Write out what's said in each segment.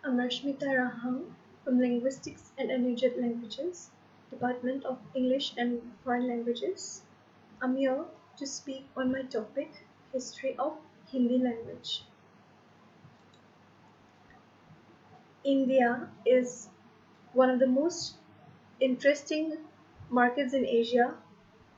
I'm Rashmita Rahang from Linguistics and Endangered Languages, Department of English and Foreign Languages. I'm here to speak on my topic, History of Hindi Language. India is one of the most interesting markets in Asia,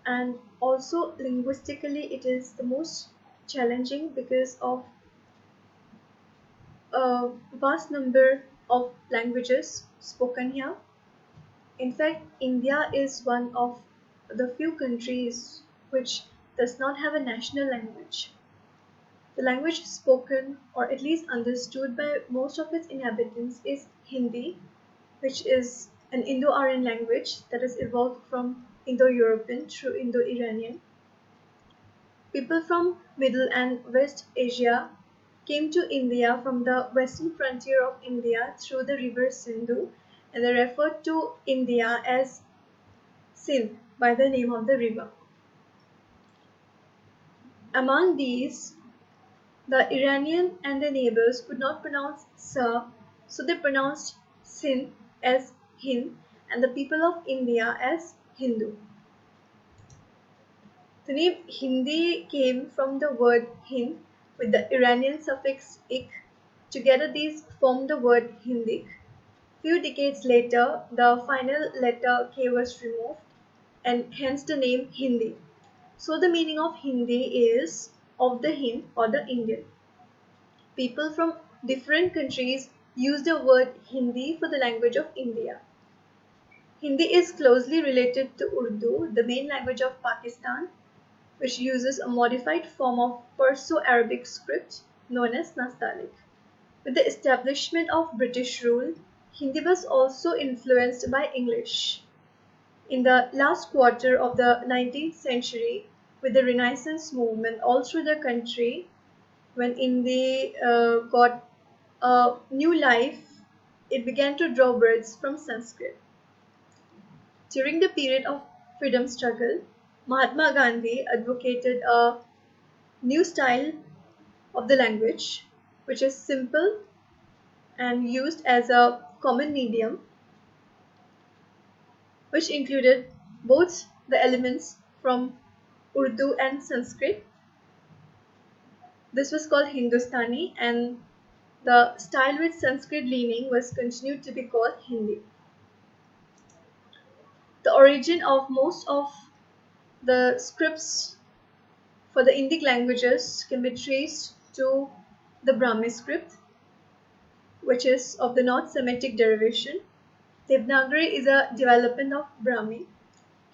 and also linguistically it is the most challenging because of a vast number of languages spoken here. In fact, India is one of the few countries which does not have a national language. The language spoken or at least understood by most of its inhabitants is Hindi, which is an Indo-Aryan language that has evolved from Indo-European through Indo-Iranian. People from Middle and West Asia came to India from the western frontier of India through the river Sindhu, and they referred to India as Sindh by the name of the river. Among these, the Iranian and their neighbors could not pronounce Sa, so they pronounced Sindh as Hind and the people of India as Hindu. The name Hindi came from the word Hind with the Iranian suffix ik. Together these formed the word Hindik. Few decades later, the final letter K was removed and hence the name Hindi. So the meaning of Hindi is of the Hind or the Indian. People from different countries use the word Hindi for the language of India. Hindi is closely related to Urdu, the main language of Pakistan, which uses a modified form of Perso-Arabic script known as Nastaliq. With the establishment of British rule, Hindi was also influenced by English. In the last quarter of the 19th century, with the Renaissance movement all through the country, when Hindi got a new life, it began to draw words from Sanskrit. During the period of freedom struggle, Mahatma Gandhi advocated a new style of the language, which is simple and used as a common medium, which included both the elements from Urdu and Sanskrit. This was called Hindustani, and the style with Sanskrit leaning was continued to be called Hindi. The origin of most of the scripts for the Indic languages can be traced to the Brahmi script, which is of the North Semitic derivation. Devanagari is a development of Brahmi.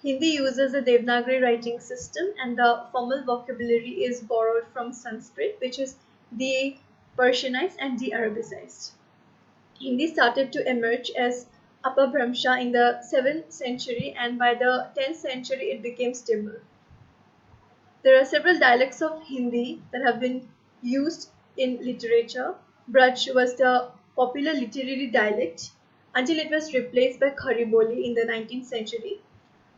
Hindi uses a Devanagari writing system, and the formal vocabulary is borrowed from Sanskrit, which is de-Persianized and de-Arabicized. Hindi started to emerge as Apabhramsha in the 7th century, and by the 10th century it became stable. There are several dialects of Hindi that have been used in literature. Braj was the popular literary dialect until it was replaced by Khari Boli in the 19th century.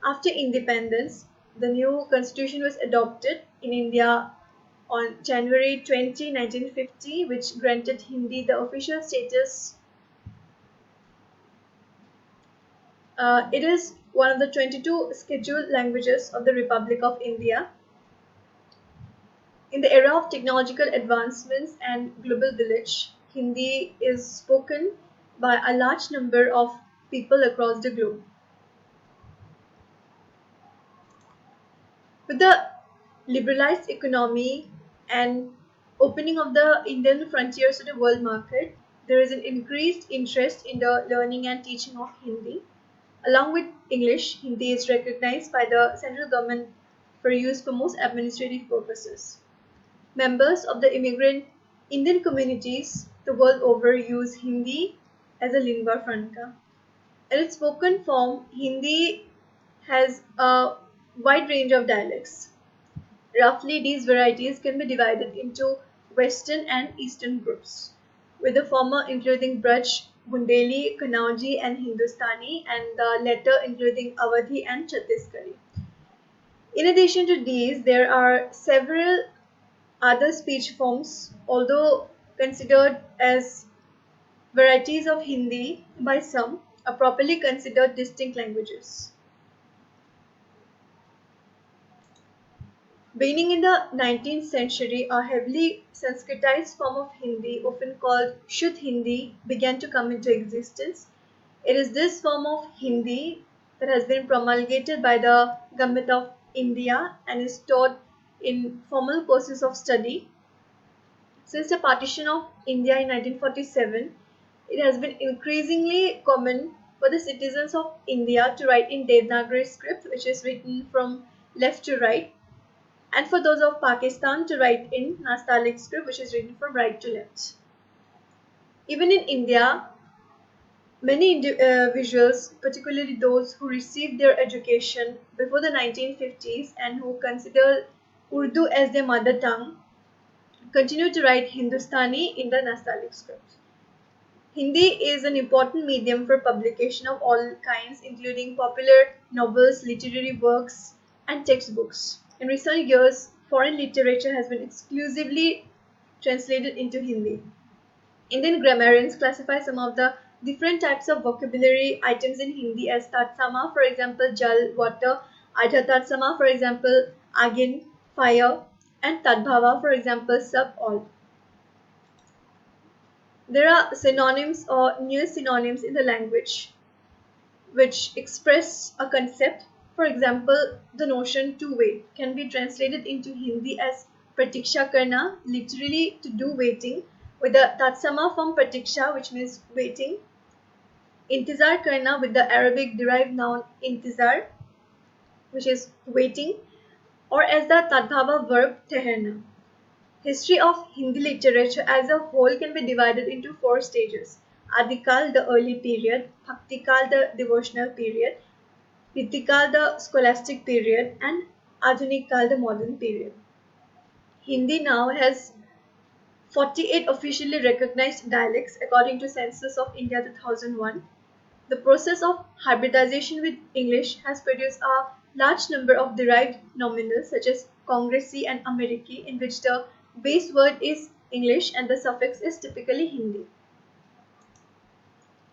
After independence, the new constitution was adopted in India on January 20, 1950, which granted Hindi the official status. It is one of the 22 scheduled languages of the Republic of India. In the era of technological advancements and global village, Hindi is spoken by a large number of people across the globe. With the liberalized economy and opening of the Indian frontiers to the world market, there is an increased interest in the learning and teaching of Hindi. Along with English, Hindi is recognized by the central government for use for most administrative purposes. Members of the immigrant Indian communities the world over use Hindi as a lingua franca. In its spoken form, Hindi has a wide range of dialects. Roughly, these varieties can be divided into Western and Eastern groups, with the former including Braj, Bundeli, Kannauji, and Hindustani, and the latter including Awadhi and Chhattisgarhi. In addition to these, there are several other speech forms, although considered as Varieties of Hindi by some are properly considered distinct languages. Beginning in the 19th century, a heavily Sanskritized form of Hindi, often called Shuddh Hindi, began to come into existence. It is this form of Hindi that has been promulgated by the Government of India and is taught in formal courses of study. Since the partition of India in 1947, it has been increasingly common for the citizens of India to write in Devanagari script, which is written from left to right, and for those of Pakistan to write in Nastaliq script, which is written from right to left. Even in India, many individuals, particularly those who received their education before the 1950s and who consider Urdu as their mother tongue, continue to write Hindustani in the Nastaliq script. Hindi is an important medium for publication of all kinds, including popular novels, literary works, and textbooks. In recent years, foreign literature has been exclusively translated into Hindi. Indian grammarians classify some of the different types of vocabulary items in Hindi as tatsama, for example, jal, water, ardha tatsama, for example, agin, fire, and tadbhava, for example, sub, all. There are synonyms or near synonyms in the language which express a concept. For example, the notion to wait can be translated into Hindi as pratiksha karna, literally to do waiting, with the tatsama form pratiksha, which means waiting, intizar karna with the Arabic derived noun intizar, which is waiting, or as the tadbhava verb teherna. History of Hindi literature as a whole can be divided into four stages. Adikal, the early period, Bhaktikal, the devotional period, Ritikal, the scholastic period, and Adhunikal, the modern period. Hindi now has 48 officially recognized dialects according to Census of India 2001. The process of hybridization with English has produced a large number of derived nominals such as Congressy and Americi, in which the base word is English and the suffix is typically Hindi.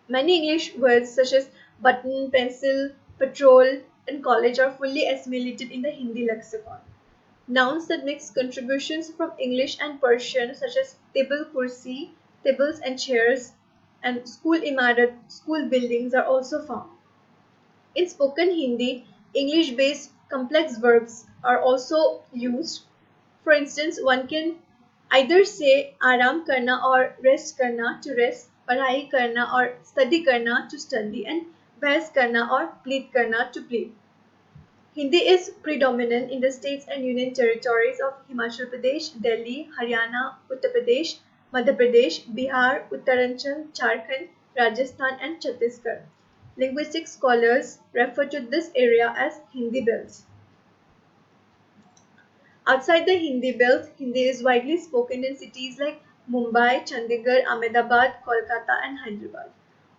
Many English words such as button, pencil, patrol, and college are fully assimilated in the Hindi lexicon. Nouns that mix contributions from English and Persian such as table kursi, tables and chairs, and school imarat, school buildings are also found. In spoken Hindi, English-based complex verbs are also used. For instance, one can either say आराम करना or rest करना to rest, पढ़ाई करना or study करना to study, and बहस करना or plead करना to plead. Hindi is predominant in the states and union territories of Himachal Pradesh, Delhi, Haryana, Uttar Pradesh, Madhya Pradesh, Bihar, Uttarakhand, Jharkhand, Rajasthan, and Chhattisgarh. Linguistic scholars refer to this area as Hindi belt. Outside the Hindi belt, Hindi is widely spoken in cities like Mumbai, Chandigarh, Ahmedabad, Kolkata, and Hyderabad,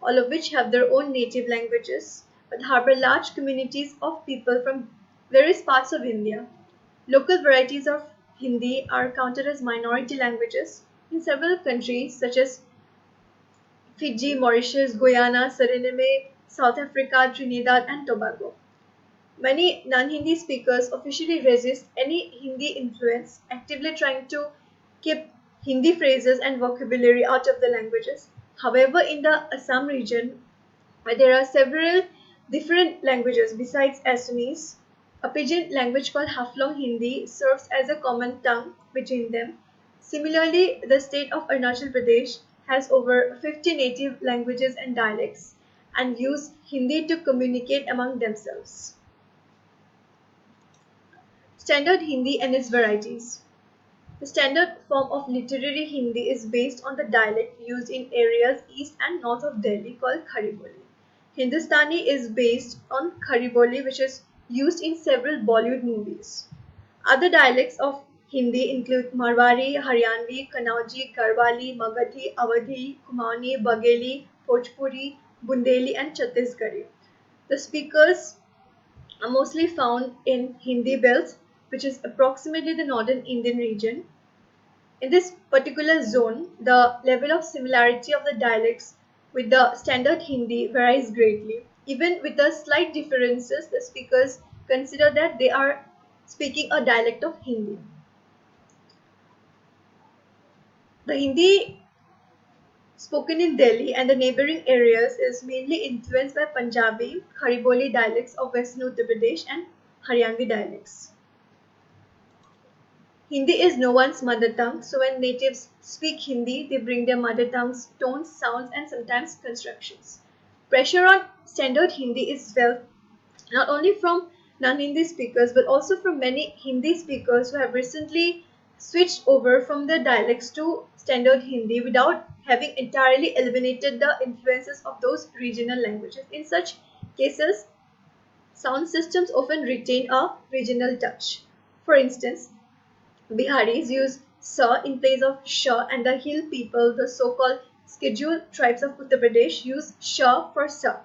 all of which have their own native languages but harbor large communities of people from various parts of India. Local varieties of Hindi are counted as minority languages in several countries such as Fiji, Mauritius, Guyana, Suriname, South Africa, Trinidad, and Tobago. Many non-Hindi speakers officially resist any Hindi influence, actively trying to keep Hindi phrases and vocabulary out of the languages. However, in the Assam region, where there are several different languages besides Assamese, a pidgin language called Haflong Hindi serves as a common tongue between them. Similarly, the state of Arunachal Pradesh has over 50 native languages and dialects and use Hindi to communicate among themselves. Standard Hindi and its varieties. The standard form of literary Hindi is based on the dialect used in areas east and north of Delhi called Khari Boli. Hindustani is based on Khari Boli, which is used in several Bollywood movies. Other dialects of Hindi include Marwari, Haryanvi, Kanauji, Garhwali, Magadhi, Awadhi, Kumaoni, Bagheli, Bhojpuri, Bundeli, and Chhattisgarhi. The speakers are mostly found in Hindi belt, which is approximately the northern Indian region. In this particular zone, the level of similarity of the dialects with the standard Hindi varies greatly. Even with the slight differences, the speakers consider that they are speaking a dialect of Hindi. The Hindi spoken in Delhi and the neighboring areas is mainly influenced by Punjabi, Khariboli dialects of Western Uttar Pradesh and Haryanvi dialects. Hindi is no one's mother tongue, so when natives speak Hindi, they bring their mother tongue's tones, sounds, and sometimes constructions. Pressure on standard Hindi is felt not only from non-Hindi speakers but also from many Hindi speakers who have recently switched over from their dialects to standard Hindi without having entirely eliminated the influences of those regional languages. In such cases, sound systems often retain a regional touch. For instance, Biharis use sa in place of sha, and the hill people, the so-called scheduled tribes of Uttar Pradesh, use sha for sa.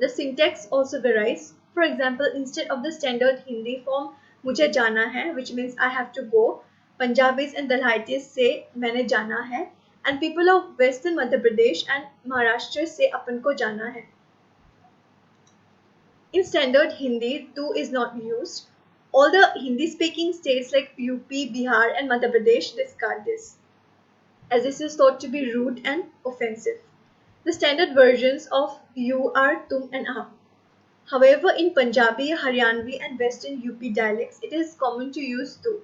The syntax also varies. For example, instead of the standard Hindi form "mujhe jana hai," which means I have to go, Punjabis and Dalhaitis say "maine jana hai," and people of Western Madhya Pradesh and Maharashtra say "apan ko jana hai." In standard Hindi, "tu" is not used. All the Hindi-speaking states like UP, Bihar, and Madhya Pradesh discard this, as this is thought to be rude and offensive. The standard versions of "you" are "tum" and "aap." However, in Punjabi, Haryanvi, and Western UP dialects, it is common to use "tu."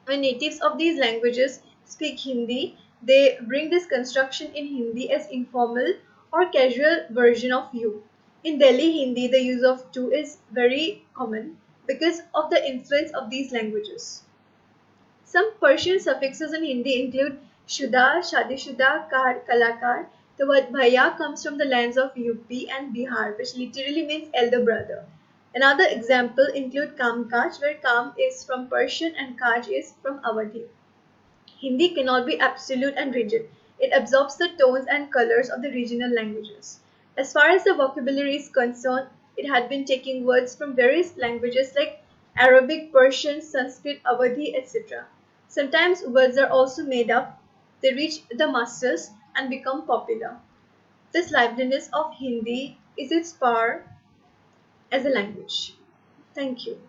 When natives of these languages speak Hindi, they bring this construction in Hindi as informal or casual version of "you." In Delhi Hindi, the use of "tu" is very common because of the influence of these languages. Some Persian suffixes in Hindi include shuda, shadishuda, kar, kalakar. The word bhaiya comes from the lands of UP and Bihar, which literally means elder brother. Another example include kamkaj, where kam is from Persian and kaj is from Awadhi. Hindi cannot be absolute and rigid. It absorbs the tones and colors of the regional languages. As far as the vocabulary is concerned, it had been taking words from various languages like Arabic, Persian, Sanskrit, Awadhi, etc. Sometimes words are also made up, they reach the masses and become popular. This liveliness of Hindi is its power as a language. Thank you.